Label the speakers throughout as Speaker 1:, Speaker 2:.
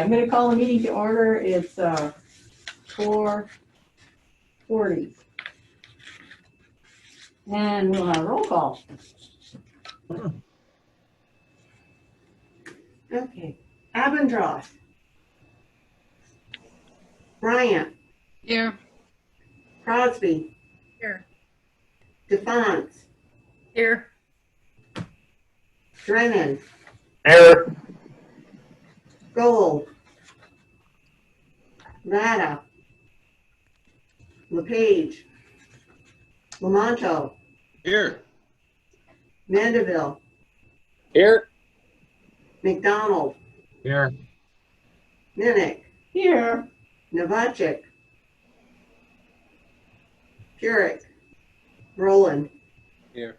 Speaker 1: I'm going to call the meeting to order. It's 4:40. And we'll have a roll call.
Speaker 2: Okay. Abendroth. Bryant.
Speaker 3: Here.
Speaker 2: Crosby.
Speaker 3: Here.
Speaker 2: Defonce.
Speaker 3: Here.
Speaker 2: Drennan.
Speaker 4: Here.
Speaker 2: Gold. Latta. LePage. Lamonto.
Speaker 4: Here.
Speaker 2: Mandeville.
Speaker 4: Here.
Speaker 2: McDonald.
Speaker 4: Here.
Speaker 2: Minnick.
Speaker 1: Here.
Speaker 2: Novacek. Purick. Roland.
Speaker 4: Here.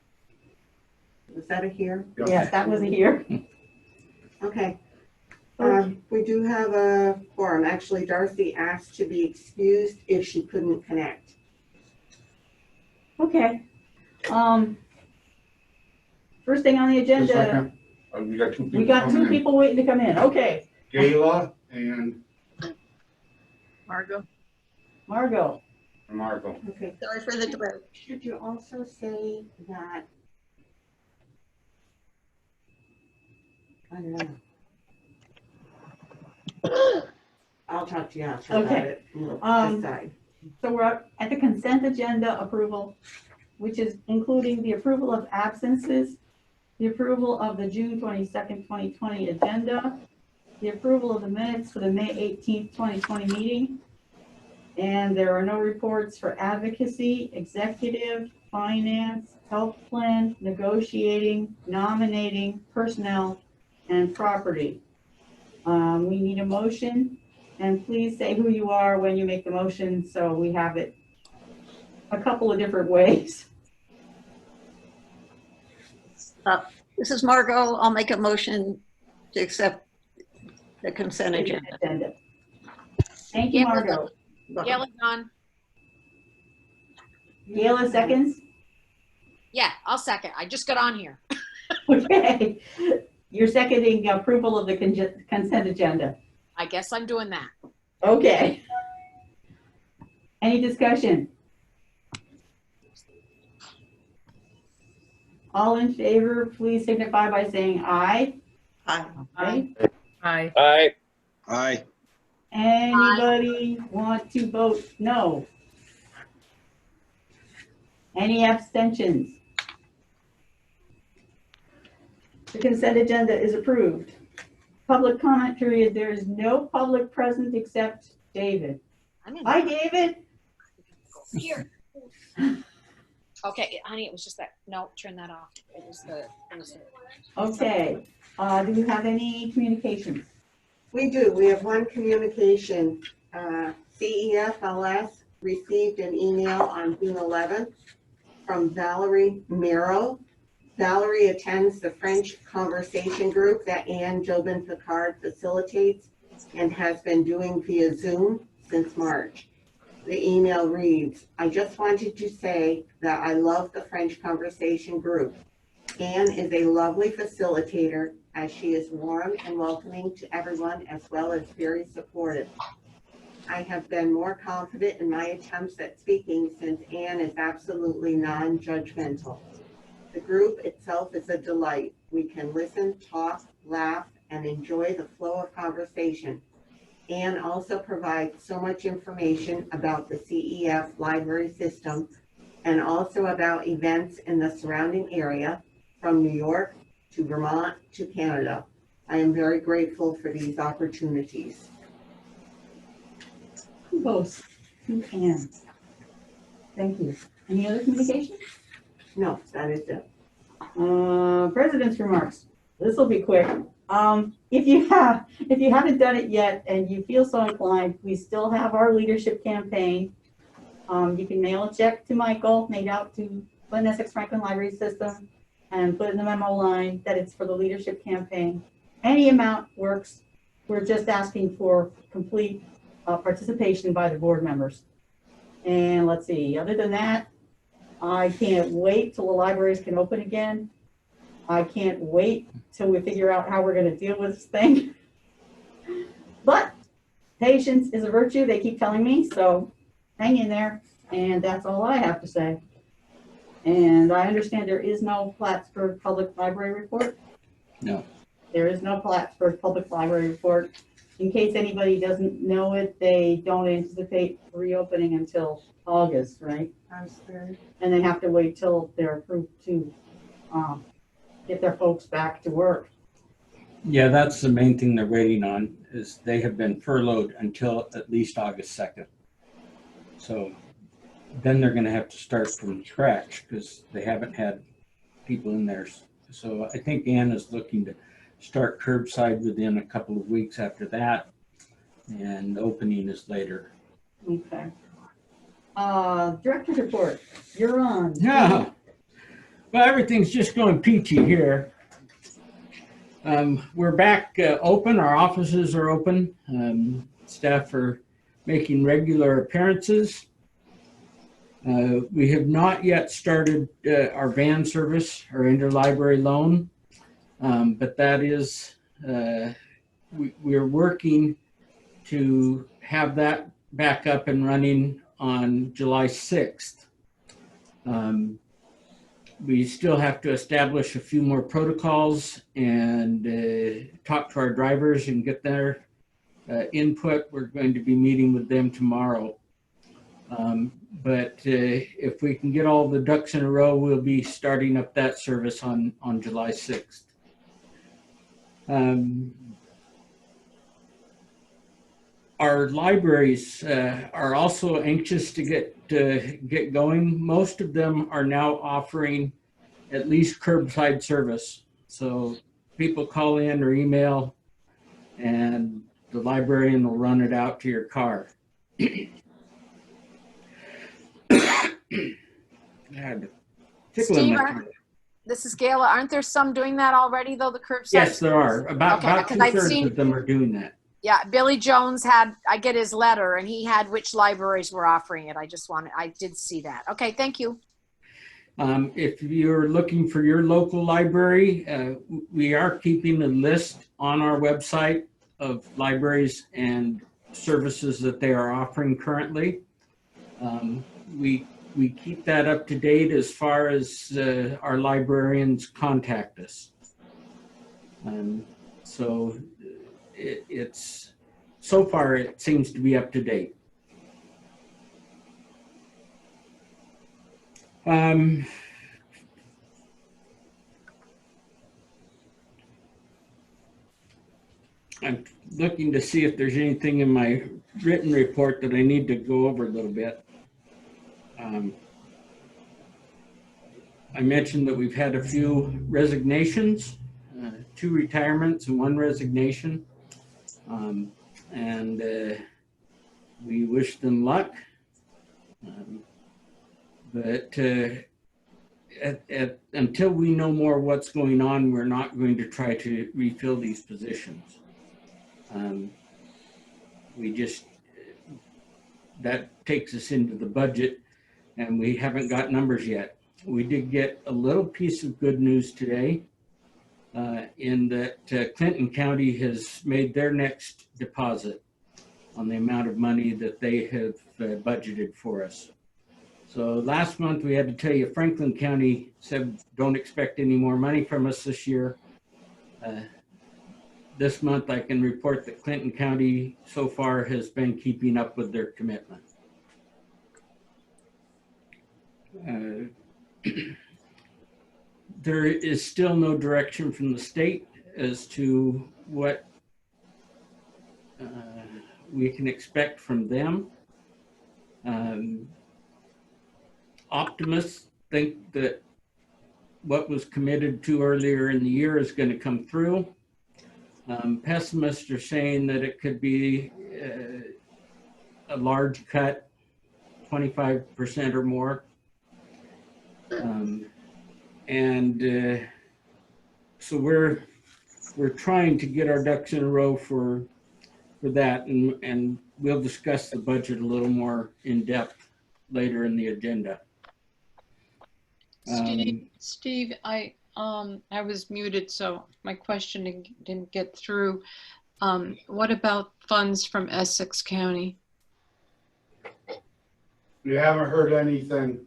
Speaker 2: Was that a here?
Speaker 1: Yes, that was a here.
Speaker 2: Okay. We do have a quorum. Actually, Darcy asked to be excused if she couldn't connect.
Speaker 1: Okay. First thing on the
Speaker 5: Just a
Speaker 1: agenda,
Speaker 5: second. We got two people.
Speaker 1: we got two
Speaker 5: coming in.
Speaker 1: people waiting to come in. Okay.
Speaker 5: Gayla and
Speaker 3: Margot.
Speaker 1: Margot.
Speaker 5: Marco.
Speaker 2: Okay.
Speaker 3: Sorry for the delay.
Speaker 2: Should you also say that? I don't know. I'll talk to you after about
Speaker 1: Okay.
Speaker 2: it. We'll
Speaker 1: Um,
Speaker 2: decide.
Speaker 1: So we're at the consent agenda approval, which is including the approval of absences, the approval of the June 22nd, 2020 agenda, the approval of the minutes for the May 18th, 2020 meeting. And there are no reports for advocacy, executive, finance, health plan, negotiating, nominating, personnel, and property. We need a motion, and please say who you are when you make the motion, so we have it a couple of different ways.
Speaker 6: This is Margot. I'll make a motion to accept the consent agenda.
Speaker 1: Thank you, Margot.
Speaker 3: Gail is on.
Speaker 1: Gayla seconds?
Speaker 3: Yeah, I'll second. I just got on here.
Speaker 1: Okay. You're seconding approval of the consent agenda.
Speaker 3: I guess I'm doing that.
Speaker 1: Okay. Any discussion? All in favor, please signify by saying aye.
Speaker 6: Aye.
Speaker 1: Aye.
Speaker 3: Aye.
Speaker 4: Aye.
Speaker 5: Aye.
Speaker 1: Anybody want to vote no? Any abstentions? The consent agenda is approved. Public comment period, there is no public present except David.
Speaker 3: I'm in.
Speaker 1: Hi, David.
Speaker 3: Here. Okay, honey, it was just that. No, turn that off. It was the.
Speaker 1: Okay, do we have any communications?
Speaker 2: We do. We have one communication. CEFLS received an email on June 11th from Valerie Miro. Valerie attends the French conversation group that Anne Jobin-Picard facilitates and has been doing via Zoom since March. The email reads, I just wanted to say that I love the French conversation group. Anne is a lovely facilitator as she is warm and welcoming to everyone as well as very supportive. I have been more confident in my attempts at speaking since Anne is absolutely non-judgmental. The group itself is a delight. We can listen, talk, laugh, and enjoy the flow of conversation. Anne also provides so much information about the CEF library system and also about events in the surrounding area from New York to Vermont to Canada. I am very grateful for these opportunities.
Speaker 1: Both. Anne. Thank you. Any other communications?
Speaker 2: No, that is it.
Speaker 1: President's remarks. This will be quick. If you haven't done it yet and you feel so inclined, we still have our leadership campaign. You can mail a check to Michael, made out to Glen Essex Franklin Library System, and put in the memo line that it's for the leadership campaign. Any amount works. We're just asking for complete participation by the board members. And let's see, other than that, I can't wait till the libraries can open again. I can't wait till we figure out how we're going to deal with this thing. But patience is a virtue, they keep telling me, so hang in there. And that's all I have to say. And I understand there is no Plattsburgh Public Library report.
Speaker 7: No.
Speaker 1: There is no Plattsburgh Public Library report. In case anybody doesn't know it, they don't anticipate reopening until August, right? And they have to wait till they're approved to get their folks back to work.
Speaker 7: Yeah, that's the main thing they're waiting on, is they have been furloughed until at least August 2nd. So then they're gonna have to start from scratch because they haven't had people in there. So I think Ann is looking to start curbside within a couple of weeks after that, and the opening is later.
Speaker 1: Okay. Director's report, you're on.
Speaker 7: Yeah. Well, everything's just going peachy here. We're back open. Our offices are open. Staff are making regular appearances. We have not yet started our van service or interlibrary loan, but that is, we're working to have that back up and running on July 6th. We still have to establish a few more protocols and talk to our drivers and get their input. We're going to be meeting with them tomorrow. But if we can get all the ducks in a row, we'll be starting up that service on July 6th. Our libraries are also anxious to get going. Most of them are now offering at least curbside service. So people call in or email, and the librarian will run it out to your car.
Speaker 3: Steve, this is Gayla. Aren't there some doing that already, though, the curbside?
Speaker 7: Yes, there are. About
Speaker 3: Okay, 'cause I've
Speaker 7: 2/3
Speaker 3: seen-
Speaker 7: of them are doing that.
Speaker 3: Yeah, Billy Jones I get his letter, and he had which libraries were offering it. I did see that. Okay, thank you.
Speaker 7: If you're looking for your local library, we are keeping a list on our website of libraries and services that they are offering currently. We keep that up to date as far as our librarians contact us. So it's so far it seems to be up to date. I'm looking to see if there's anything in my written report that I need to go over a little bit. I mentioned that we've had a few resignations, 2 retirements and 1 resignation. And we wish them luck. But until we know more what's going on, we're not going to try to refill these positions. That takes us into the budget, and we haven't got numbers yet. We did get a little piece of good news today in that Clinton County has made their next deposit on the amount of money that they have budgeted for us. So last month we had to tell you Franklin County said don't expect any more money from us this year. This month I can report that Clinton County so far has been keeping up with their commitment. There is still no direction from the state as to what we can expect from them. Optimists think that what was committed to earlier in the year is going to come through. Pessimists are saying that it could be a large cut, 25% or more. So we're trying to get our ducks in a row for that, and we'll discuss the budget a little more in depth later in the agenda.
Speaker 8: Steve, I was muted, so my question didn't get through. What about funds from Essex County?
Speaker 5: We haven't heard anything.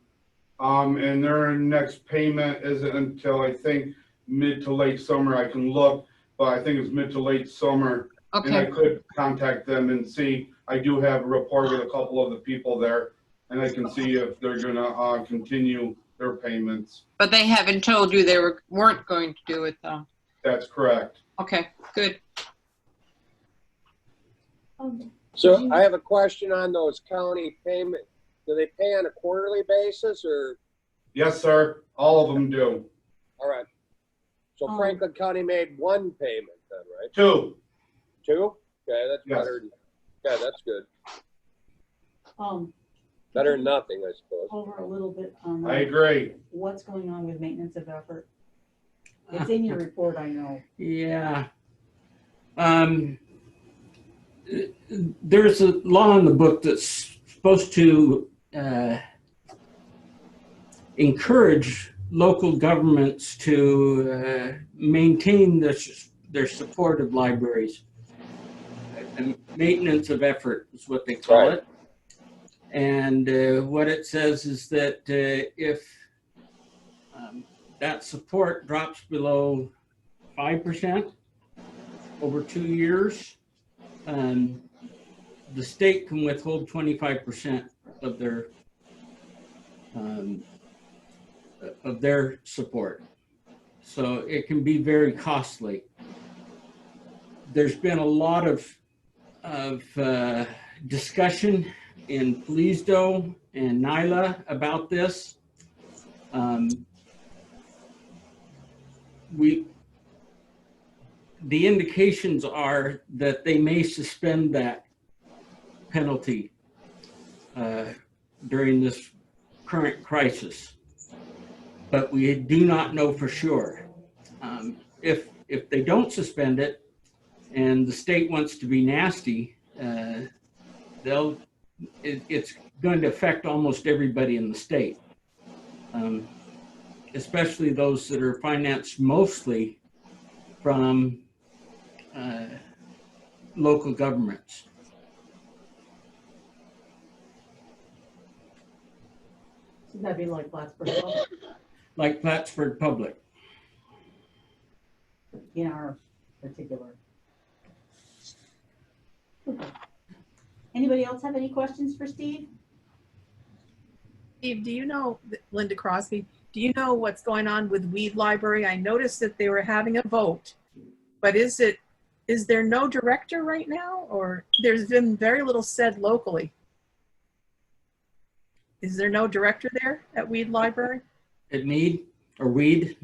Speaker 5: And their next payment isn't until I think mid to late summer. I can look, but I think it's mid to late summer. And I
Speaker 8: Okay,
Speaker 5: could contact them and see. I do have a rapport with a couple of the people there, and I can see if they're gonna continue their payments.
Speaker 8: but they haven't told you they weren't going to do it though.
Speaker 5: That's correct.
Speaker 8: Okay, good.
Speaker 4: So I have a question on those county payment. Do they pay on a quarterly basis or,
Speaker 5: Yes, sir. All of them do.
Speaker 4: all right. So
Speaker 1: Um,
Speaker 4: Franklin County made one payment then, right?
Speaker 5: 2.
Speaker 4: 2? Okay, that's
Speaker 5: Yes.
Speaker 4: better. Yeah, that's good.
Speaker 1: Could
Speaker 4: Better
Speaker 1: you
Speaker 4: than nothing, I suppose.
Speaker 1: over a little bit on
Speaker 5: I agree.
Speaker 1: what's going on with maintenance of effort? It's in your report, I know.
Speaker 7: Yeah. There's a law in the book that's supposed to encourage local governments to maintain their support of libraries. And maintenance of effort is what they call
Speaker 4: Right.
Speaker 7: it. And what it says is that if that support drops below 5% over 2 years, the state can withhold 25% of their support. So it can be very costly. There's been a lot of discussion in Pleasdo and NYLA about this. The indications are that they may suspend that penalty during this current crisis, but we do not know for sure. If they don't suspend it and the state wants to be nasty, it's going to affect almost everybody in the state, especially those that are financed mostly from local governments.
Speaker 1: So that'd be like Plattsburgh Public
Speaker 7: Like Plattsburgh Public.
Speaker 1: in our particular. Okay. Anybody else have any questions for Steve?
Speaker 9: Steve, do you know, Linda Crosby, do you know what's going on with Weed Library? I noticed that they were having a vote, but is there no director right now, or there's been very little said locally? Is there no director there at Weed Library?
Speaker 7: At Mead or Weed?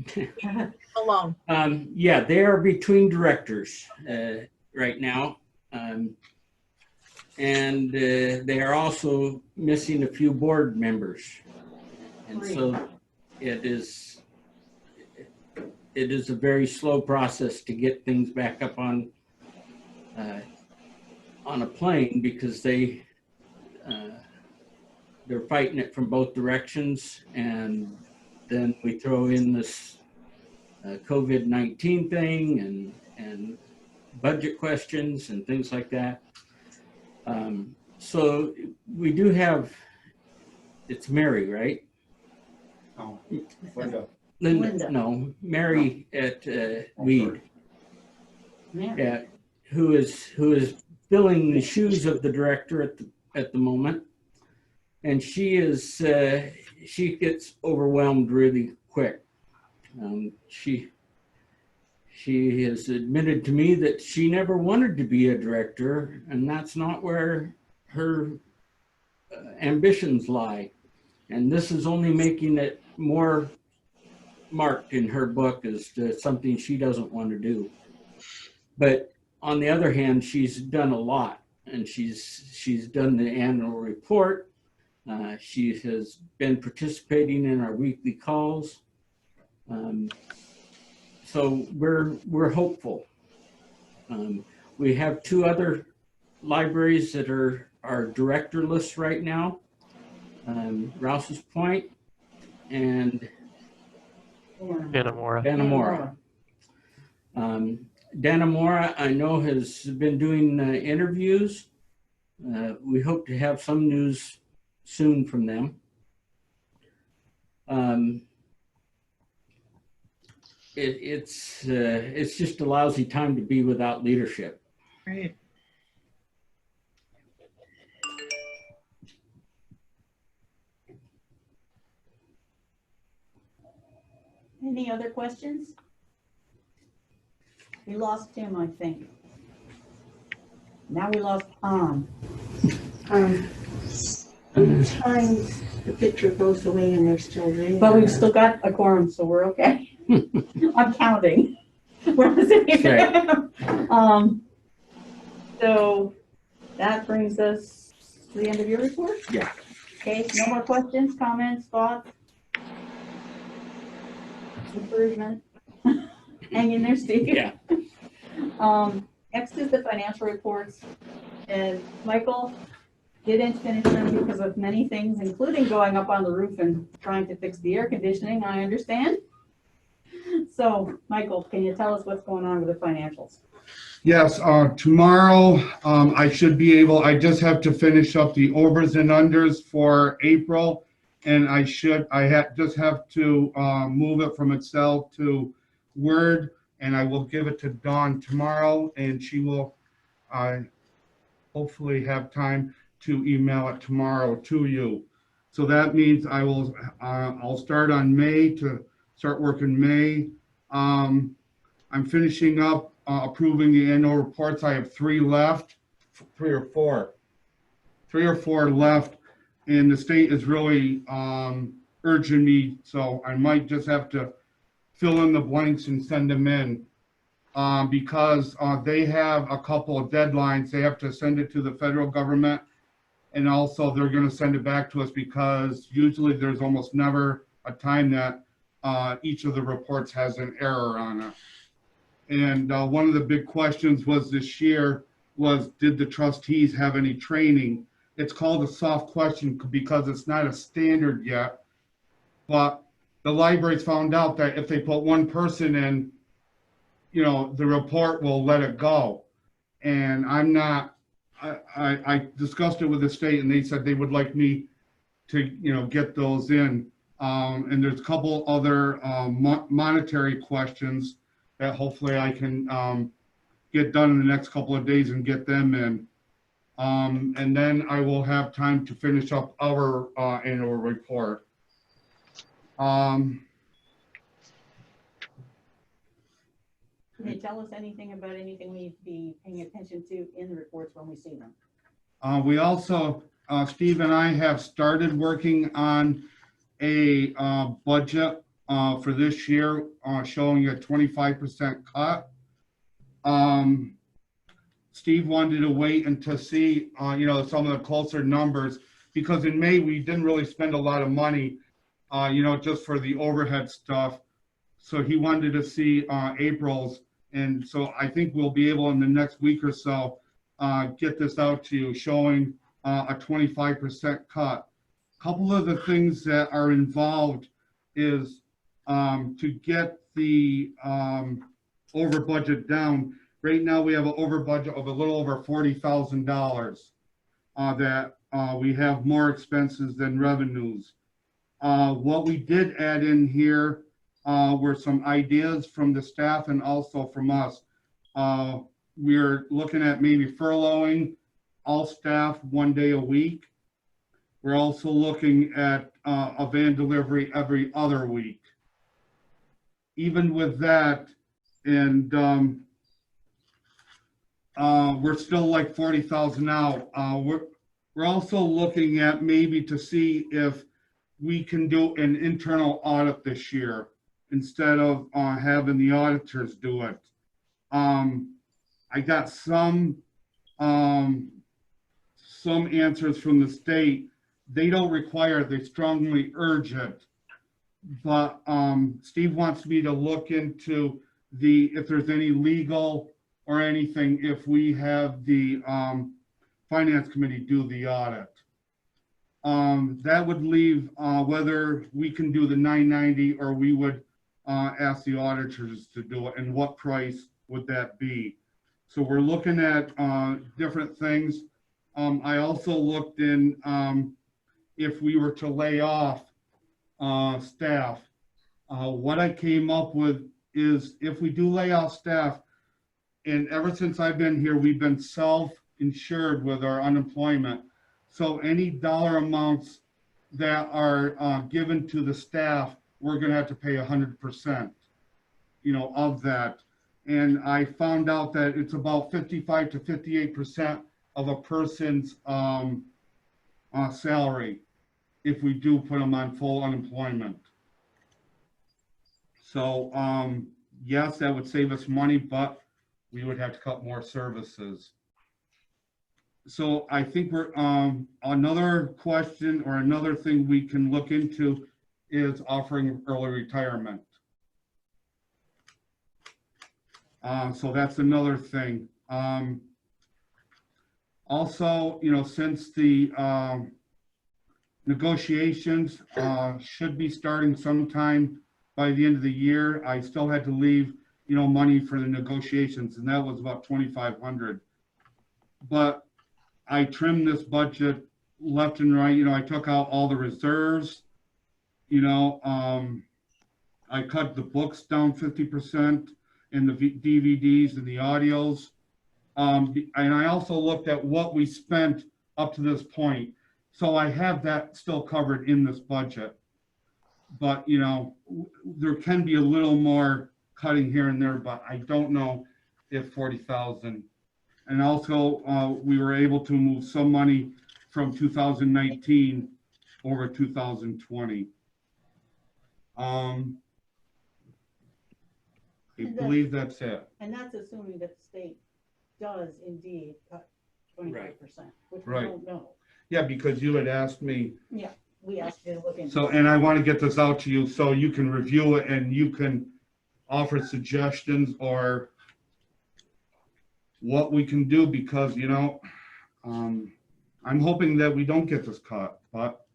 Speaker 9: Alone.
Speaker 7: Yeah, they are between directors right now. And they are also missing a few board members. And so it is a very slow process to get things back up on a plane, because they're fighting it from both directions. And then we throw in this COVID-19 thing and budget questions and things like that. So we do have, it's Mary, right?
Speaker 5: No. Linda.
Speaker 1: Linda.
Speaker 7: No, Mary at Weed,
Speaker 1: Yeah.
Speaker 7: who is filling the shoes of the director at the moment, and she gets overwhelmed really quick. She has admitted to me that she never wanted to be a director, and that's not where her ambitions lie. And this is only making it more marked in her book as to something she doesn't want to do. But on the other hand, she's done a lot, and she's done the annual report. She has been participating in our weekly calls. So we're hopeful. We have 2 other libraries that are directorless right now, Rouse's Point and
Speaker 1: Or-
Speaker 10: Dannemora.
Speaker 7: Dannemora. Dana Mora, I know, has been doing interviews. We hope to have some news soon from them. It's just a lousy time to be without leadership.
Speaker 9: Right.
Speaker 1: Any other questions? We lost Tim, I think. Now we lost Tom.
Speaker 2: Sometimes the picture goes away and they're still there.
Speaker 1: But we've still got a quorum, so we're okay. I'm counting. Where was it? So that brings us to the end of your report?
Speaker 7: Yeah.
Speaker 1: Okay, no more questions, comments, thoughts? Improvement? Hang in there, Steve.
Speaker 7: Yeah.
Speaker 1: Next is the financial reports. And Michael didn't finish them because of many things, including going up on the roof and trying to fix the air conditioning, I understand. So, Michael, can you tell us what's going on with the financials?
Speaker 5: Yes, tomorrow, I should be able, I just have to finish up the overs and unders for April. And just have to, move it from Excel to Word, and I will give it to Dawn tomorrow, and she will, hopefully have time to email it tomorrow to you. So that means I'll start on May to start working May. I'm finishing up approving the annual reports. I have 3 or 4 left, and the state is really urging me, so I might just have to fill in the blanks and send them in because they have a couple of deadlines. They have to send it to the federal government, and also they're going to send it back to us because usually there's almost never a time that each of the reports has an error on it. And one of the big questions was this year was, did the trustees have any training? It's called a soft question because it's not a standard yet, but the libraries found out that if they put one person in, you know, the report will let it go. And I'm not, I discussed it with the state, and they said they would like me to, you know, get those in. And there's a couple other monetary questions that hopefully I can get done in the next couple of days and get them in. And then I will have time to finish up our annual report.
Speaker 1: Can you tell us anything about anything we need to be paying attention to in the reports when we see them?
Speaker 5: We also, Steve and I have started working on a budget for this year, showing a 25% cut. Steve wanted to wait until see, you know, some of the closer numbers, because in May we didn't really spend a lot of money, you know, just for the overhead stuff. So he wanted to see April's, and so I think we'll be able in the next week or so get this out to you, showing a 25% cut. A couple of the things that are involved is to get the over budget down. Right now we have an over budget of a little over $40,000 that we have more expenses than revenues. What we did add in here were some ideas from the staff and also from us. We're looking at maybe furloughing all staff 1 day a week. We're also looking at a van delivery every other week. Even with that, and we're still like 40,000 out. We're also looking at maybe to see if we can do an internal audit this year instead of having the auditors do it. I got some answers from the state. They don't require it, they strongly urge it. But Steve wants me to look into if there's any legal or anything if we have the finance committee do the audit. That would leave whether we can do the 990 or we would ask the auditors to do it and what price would that be? So we're looking at different things. I also looked in if we were to lay off staff. What I came up with is if we do lay off staff, and ever since I've been here, we've been self-insured with our unemployment. So any dollar amounts that are given to the staff, we're gonna have to pay 100%, of that. And I found out that it's about 55 to 58% of a person's salary if we do put them on full unemployment. So yes, that would save us money, but we would have to cut more services. So I think we're another question or another thing we can look into is offering early retirement. So that's another thing. Also, since the negotiations should be starting sometime by the end of the year, I still had to leave, money for the negotiations, and that was about $2,500. But I trimmed this budget left and right. I took out all the reserves. I cut the books down 50% and the DVDs and the audios. And I also looked at what we spent up to this point. So I have that still covered in this budget. But, there can be a little more cutting here and there, but I don't know if 40,000. And also, we were able to move some money from 2019 over 2020. I believe that's it.
Speaker 1: And that's assuming that the state does indeed cut 25%, which we
Speaker 5: Right.
Speaker 1: don't know.
Speaker 5: Yeah, because you had asked me,
Speaker 1: We asked you to look into.
Speaker 5: so, and I want to get this out to you so you can review it and you can offer suggestions or what we can do, because, I'm hoping that we don't get this cut, but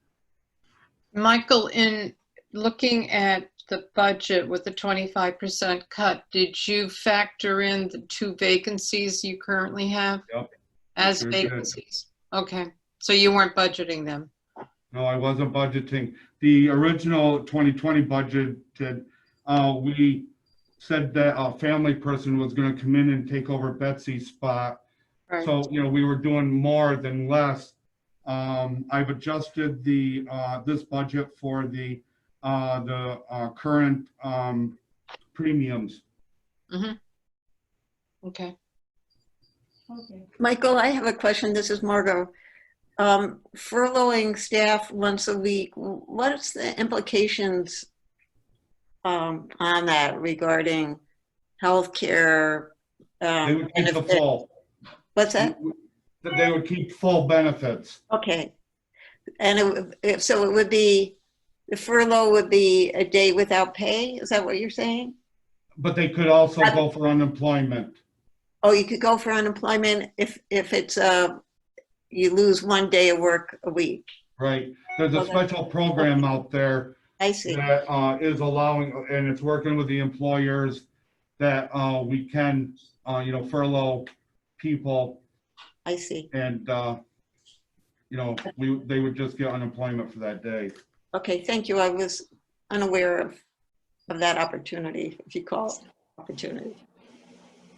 Speaker 8: Michael, in looking at the budget with the 25% cut, did you factor in the 2 vacancies you currently have?
Speaker 5: Yep,
Speaker 8: As
Speaker 5: sure did.
Speaker 8: vacancies? Okay, so you weren't budgeting them?
Speaker 5: no, I wasn't budgeting. The original 2020 budget, we said that a family person was going to come in and take over Betsy's spot.
Speaker 8: Right.
Speaker 5: So, we were doing more than less. I've adjusted the this budget for the current premiums.
Speaker 8: Okay.
Speaker 1: Okay.
Speaker 6: Michael, I have a question. This is Margot. Furloughing staff once a week, what's the implications on that regarding healthcare?
Speaker 5: They would keep the full.
Speaker 6: What's that?
Speaker 5: They would keep full benefits.
Speaker 6: Okay. And so it would be, the furlough would be a day without pay? Is that what you're saying?
Speaker 5: But they could also go for unemployment.
Speaker 6: Oh, you could go for unemployment if it's you lose 1 day of work a week.
Speaker 5: Right. There's a
Speaker 6: Okay.
Speaker 5: special program out there
Speaker 6: I see.
Speaker 5: that is allowing, and it's working with the employers that we can, furlough people,
Speaker 6: I see.
Speaker 5: and they would just get unemployment for that day.
Speaker 6: Okay, thank you. I was unaware of that opportunity, if you call it opportunity.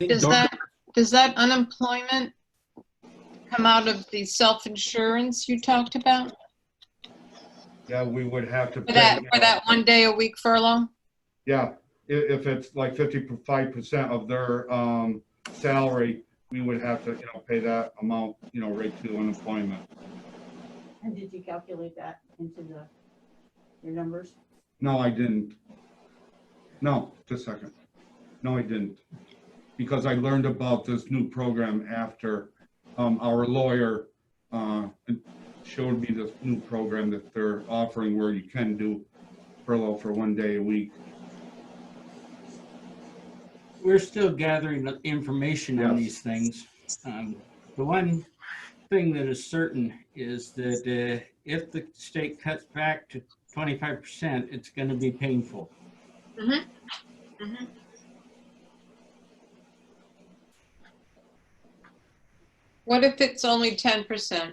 Speaker 8: Does that unemployment come out of the self-insurance you talked about?
Speaker 5: Yeah, we would have to
Speaker 8: For
Speaker 5: pay.
Speaker 8: that 1 day a week furlough?
Speaker 5: Yeah, if it's like 55% of their salary, we would have to, pay that amount, right to unemployment.
Speaker 1: And did you calculate that into your numbers?
Speaker 5: No, I didn't. No, just a second. No, I didn't. Because I learned about this new program after our lawyer showed me this new program that they're offering where you can do furlough for 1 day a week.
Speaker 7: We're still gathering information on
Speaker 5: Yes.
Speaker 7: these things. The one thing that is certain is that if the state cuts back to 25%, it's going to be painful.
Speaker 8: What if it's only 10%?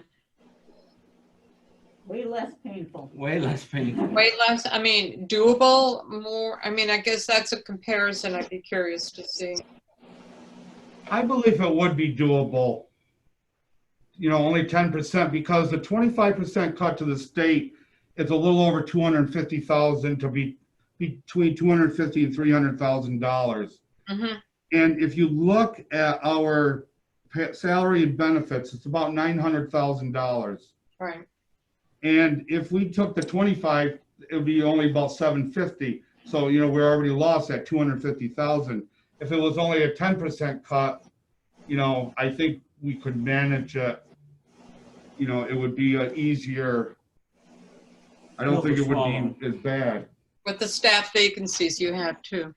Speaker 1: Way less painful.
Speaker 7: Way less painful.
Speaker 8: Way less, I mean, doable, more, I mean, I guess that's a comparison I'd be curious to see.
Speaker 5: I believe it would be doable. You know, only 10% because the 25% cut to the state is a little over 250,000 to be between 250 and $300,000.
Speaker 8: Mm-hmm.
Speaker 5: And if you look at our salary and benefits, it's about $900,000.
Speaker 8: Right.
Speaker 5: And if we took the 25, it would be only about 750. So, you know, we're already lost at 250,000. If it was only a 10% cut, you know, I think we could manage it. You know, it would be easier. I don't think it would be as bad.
Speaker 8: With the staff vacancies you have too,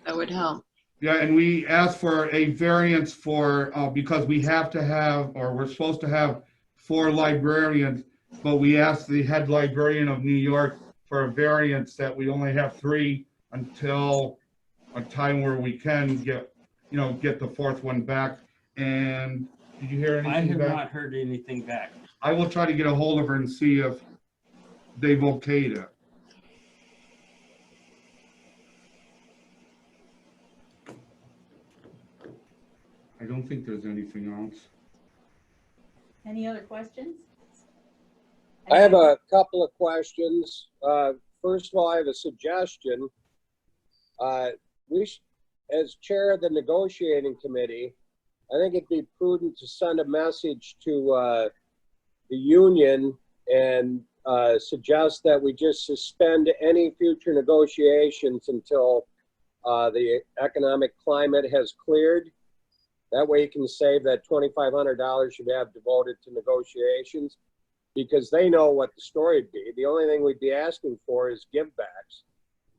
Speaker 8: that would help.
Speaker 5: Yeah, and we asked for a variance for, because we have to have, or we're supposed to have 4 librarians, but we asked the head librarian of New York for a variance that we only have 3 until a time where we can get, you know, get the 4th one back. And did you hear anything
Speaker 7: I have
Speaker 5: back?
Speaker 7: not heard anything back.
Speaker 5: I will try to get a hold of her and see if they've okayed it. I don't think there's anything else.
Speaker 1: Any other questions?
Speaker 4: I have a couple of questions. First of all, I have a suggestion. As chair of the negotiating committee, I think it'd be prudent to send a message to the union and suggest that we just suspend any future negotiations until the economic climate has cleared. That way you can save that $2,500 you have devoted to negotiations, because they know what the story would be. The only thing we'd be asking for is givebacks,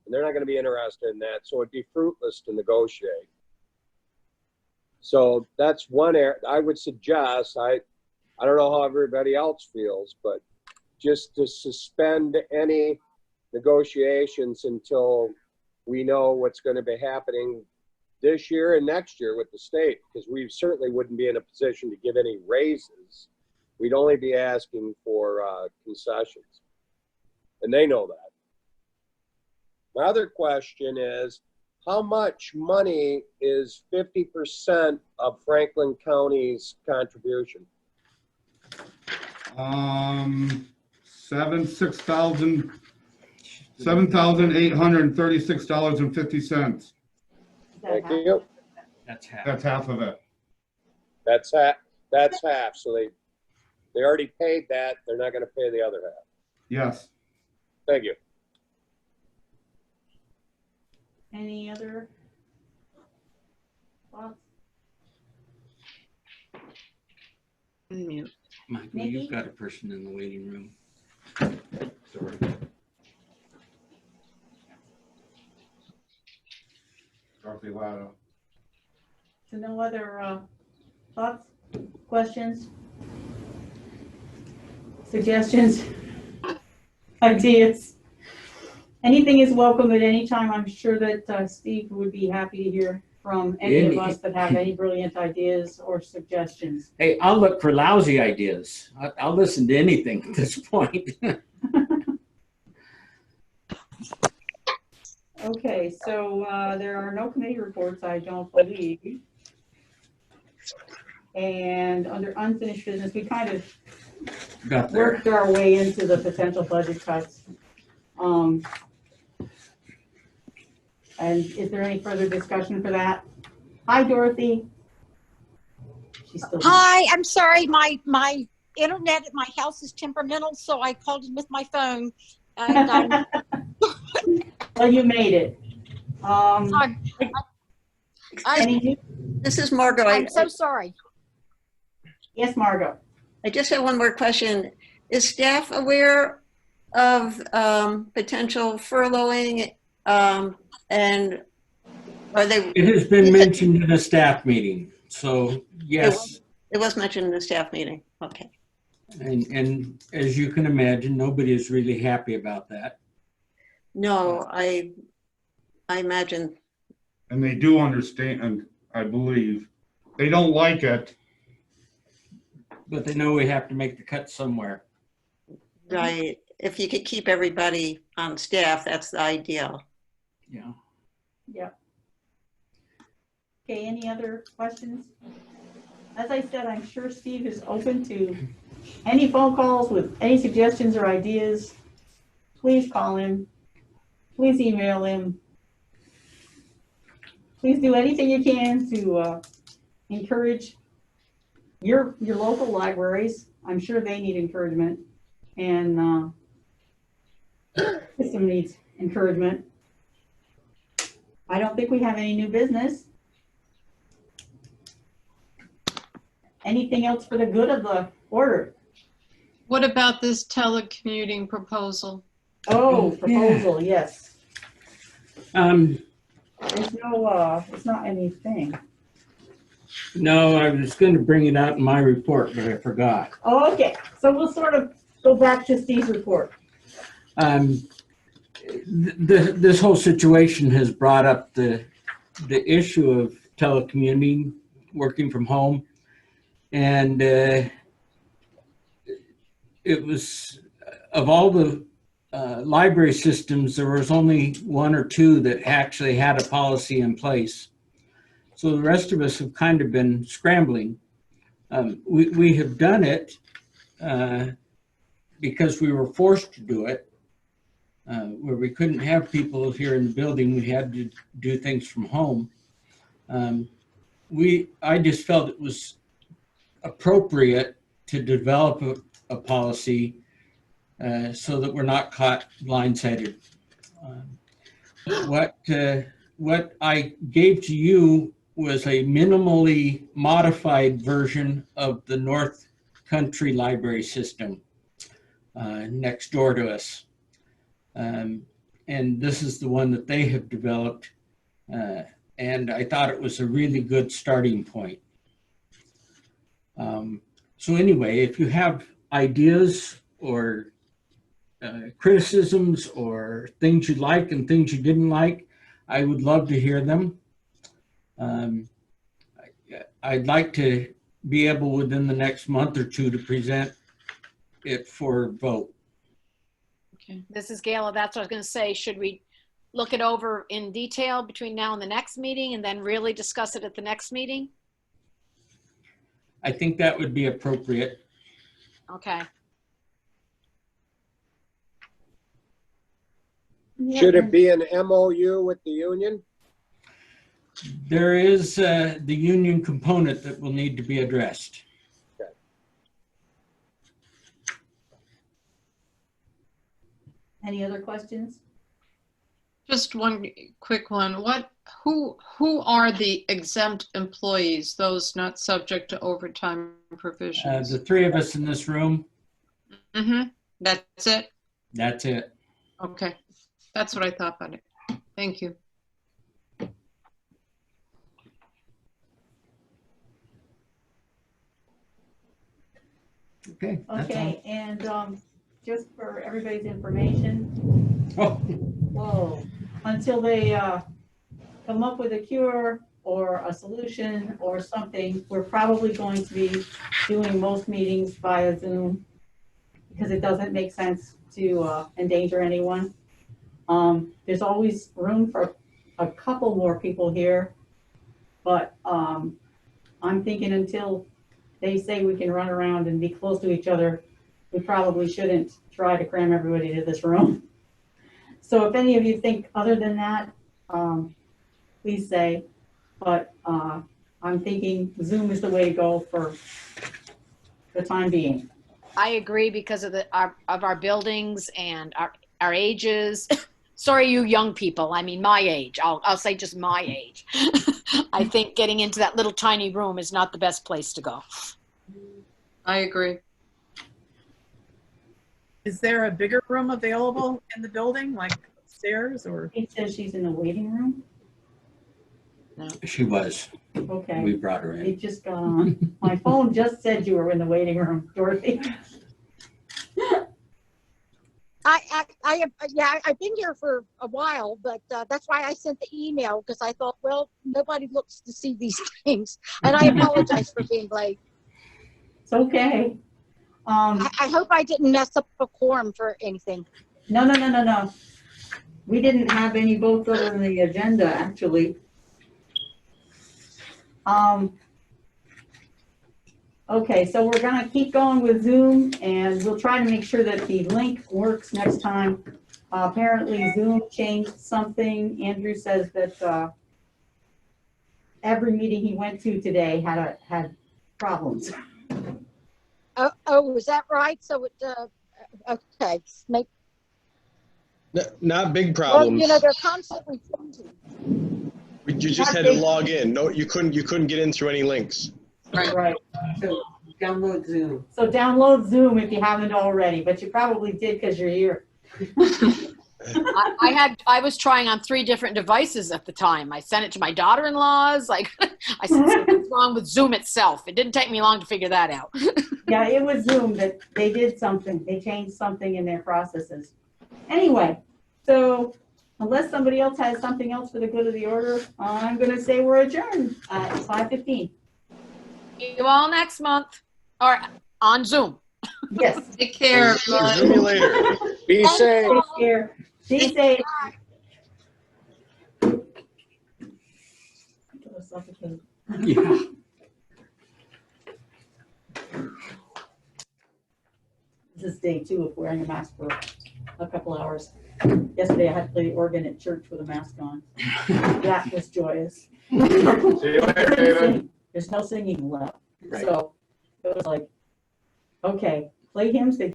Speaker 4: and they're not going to be interested in that, so it'd be fruitless to negotiate. So that's one area I would suggest. I don't know how everybody else feels, but just to suspend any negotiations until we know what's going to be happening this year and next year with the state, because we certainly wouldn't be in a position to give any raises. We'd only be asking for concessions, and they know that. My other question is, how much money is 50% of Franklin County's contribution?
Speaker 5: $7,836.50.
Speaker 4: Thank you.
Speaker 7: That's half.
Speaker 5: That's half of it.
Speaker 4: That's half. That's half. So they already paid that. They're not going to pay the other half.
Speaker 5: Yes.
Speaker 4: Thank you.
Speaker 1: Any other thoughts?
Speaker 8: Unmute.
Speaker 7: Michael,
Speaker 1: Nikki?
Speaker 7: you've got a person in the waiting room.
Speaker 5: Sorry. Dorothy Latta.
Speaker 1: So no other thoughts, questions, suggestions, ideas? Anything is welcome at any time. I'm sure that Steve would be happy to hear from any of us that have any brilliant ideas or suggestions.
Speaker 7: Hey, I'll look for lousy ideas. I'll listen to anything at this point.
Speaker 1: Okay, so there are no committee reports, I don't believe. And under unfinished business, we kind of
Speaker 7: Got there.
Speaker 1: worked our way into the potential budget cuts. And is there any further discussion for that? Hi, Dorothy. She's still.
Speaker 10: Hi, I'm sorry, my internet at my house is temperamental, so I called in with my phone. And
Speaker 1: Well, you made it. Any-
Speaker 6: This is Margot.
Speaker 10: I'm so sorry.
Speaker 1: Yes, Margot.
Speaker 6: I just have one more question. Is staff aware of potential furloughing? And are they?
Speaker 7: It has been mentioned in a staff meeting, so yes.
Speaker 6: It was mentioned in the staff meeting. Okay.
Speaker 7: And as you can imagine, nobody is really happy about that.
Speaker 6: No, I imagine.
Speaker 5: And they do understand, I believe. They don't like it,
Speaker 7: but they know we have to make the cut somewhere.
Speaker 6: Right. If you could keep everybody on staff, that's the ideal.
Speaker 7: Yeah.
Speaker 1: Yep. Okay, any other questions? As I said, I'm sure Steve is open to any phone calls with any suggestions or ideas. Please call him. Please email him. Please do anything you can to encourage your local libraries. I'm sure they need encouragement, and system needs encouragement. I don't think we have any new business. Anything else for the good of the order?
Speaker 8: What about this telecommuting proposal?
Speaker 1: Oh, proposal, yes. There's no, it's not anything.
Speaker 7: No, I was going to bring it out in my report, but I forgot.
Speaker 1: Okay, so we'll sort of go back to Steve's report.
Speaker 7: This whole situation has brought up the issue of telecommuting, working from home, and it was, of all the library systems, there was only one or two that actually had a policy in place. So the rest of us have kind of been scrambling. We have done it because we were forced to do it. Where we couldn't have people here in the building, we had to do things from home. I just felt it was appropriate to develop a policy so that we're not caught blindsided. What I gave to you was a minimally modified version of the North Country Library System next door to us. And this is the one that they have developed. And I thought it was a really good starting point. So anyway, if you have ideas or criticisms or things you like and things you didn't like, I would love to hear them. I'd like to be able within the next month or two to present it for vote.
Speaker 3: This is Gayla. That's what I was going to say. Should we look it over in detail between now and the next meeting and then really discuss it at the next meeting?
Speaker 7: I think that would be appropriate.
Speaker 3: Okay.
Speaker 4: Should it be an MOU with the union?
Speaker 7: There is the union component that will need to be addressed.
Speaker 1: Any other questions?
Speaker 8: Just one quick one. Who are the exempt employees, those not subject to overtime provisions?
Speaker 7: The three of us in this room,
Speaker 8: Mm-hmm. That's it?
Speaker 7: that's it.
Speaker 8: Okay. That's what I thought about it. Thank you.
Speaker 7: Okay. that's
Speaker 1: Okay, and just for everybody's information,
Speaker 7: all. Oh,
Speaker 1: whoa, until they come up with a cure or a solution or something, we're probably going to be doing most meetings via Zoom because it doesn't make sense to endanger anyone. There's always room for a couple more people here, but I'm thinking until they say we can run around and be close to each other, we probably shouldn't try to cram everybody to this room. So if any of you think other than that, please say, but I'm thinking Zoom is the way to go for the time being.
Speaker 3: I agree because of our buildings and our ages. Sorry, you young people. I mean, my age. I'll say just my age. I think getting into that little tiny room is not the best place to go.
Speaker 8: I agree.
Speaker 9: Is there a bigger room available in the building, like upstairs or?
Speaker 1: It says she's in the waiting room.
Speaker 7: she was.
Speaker 1: Okay.
Speaker 7: We brought her in.
Speaker 1: It just got on. My phone just said you were in the waiting room, Dorothy.
Speaker 10: I've been here for a while, but that's why I sent the email, because I thought, well, nobody looks to see these things. And I apologize for being late.
Speaker 1: It's okay.
Speaker 10: I hope I didn't mess up a quorum for anything.
Speaker 1: No. We didn't have any votes other than the agenda, actually. Okay, so we're gonna keep going with Zoom, and we'll try to make sure that the link works next time. Apparently Zoom changed something. Andrew says that every meeting he went to today had problems.
Speaker 10: Oh, is that right? So it, okay.
Speaker 11: Not big
Speaker 10: Well,
Speaker 11: problems.
Speaker 10: you know, they're constantly changing.
Speaker 11: You just had to log in. No, you couldn't get in through any links.
Speaker 1: Right.
Speaker 2: So download Zoom.
Speaker 1: So download Zoom if you haven't already, but you probably did because you're here.
Speaker 3: I was trying on 3 different devices at the time. I sent it to my daughter-in-law's. Like, I said, something's wrong with Zoom itself. It didn't take me long to figure that out.
Speaker 1: Yeah, it was Zoom that they did something. They changed something in their processes. Anyway, so unless somebody else has something else for the good of the order, I'm gonna say we're adjourned at 5:15.
Speaker 3: See you all next month, or on Zoom.
Speaker 1: Yes.
Speaker 8: Take care.
Speaker 11: Zoom you later.
Speaker 4: Be safe.
Speaker 1: Take care. Be safe. I'm gonna suffocate.
Speaker 7: Yeah.
Speaker 1: This is day 2 of wearing a mask for a couple hours. Yesterday I had to play the organ at church with a mask on. That was joyous.
Speaker 4: See you later, David.
Speaker 1: There's no singing left.
Speaker 11: Right.
Speaker 1: So it was like, okay, play hymns, they